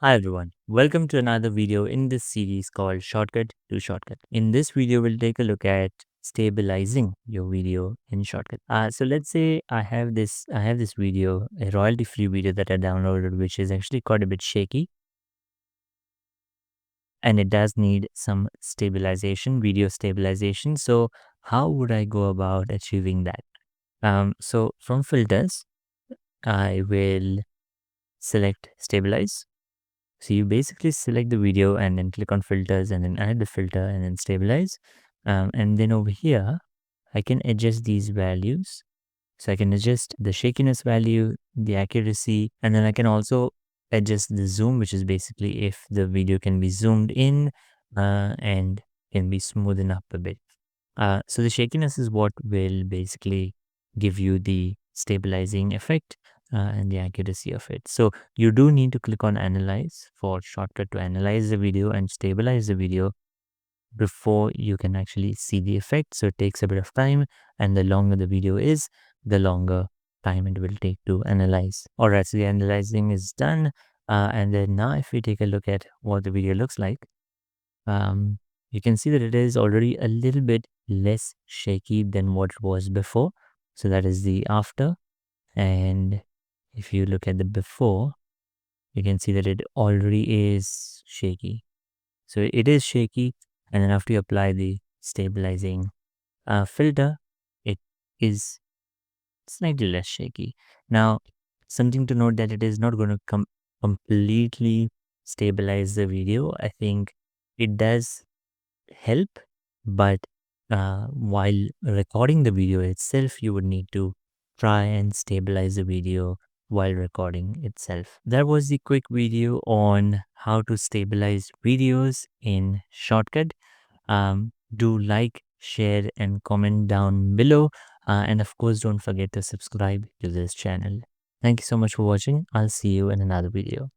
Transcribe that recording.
Hi everyone, welcome to another video in this series called Shortcut to Shotcut. In this video, we'll take a look at stabilizing your video in Shotcut. So let's say I have this video, a royalty-free video that I downloaded, which is actually quite a bit shaky, and it does need some stabilization, video stabilization. So how would I go about achieving that? So from filters, I will select stabilize. So you basically select the video and then click on filters and then add the filter and then stabilize. And then over here, I can adjust these values. So I can adjust the shakiness value, the accuracy, and then I can also adjust the zoom, which is basically if the video can be zoomed in and can be smoothened up a bit. So the shakiness is what will basically give you the stabilizing effect and the accuracy of it. So you do need to click on analyze for shortcut to analyze the video and stabilize the video before you can actually see the effect. So it takes a bit of time, and the longer the video is, the longer time it will take to analyze. All right, so the analyzing is done. And then now if we take a look at what the video looks like, um, you can see that it is already a little bit less shaky than what it was before. So that is the after. And if you look at the before, you can see that it already is shaky. So it is shaky. And then after you apply the stabilizing filter, it is slightly less shaky. Now, something to note that it is not going to completely stabilize the video. I think it does help, but while recording the video itself, you would need to try and stabilize the video while recording itself. That was the quick video on how to stabilize videos in Shotcut. Do like, share, and comment down below. And of course, don't forget to subscribe to this channel. Thank you so much for watching. I'll see you in another video.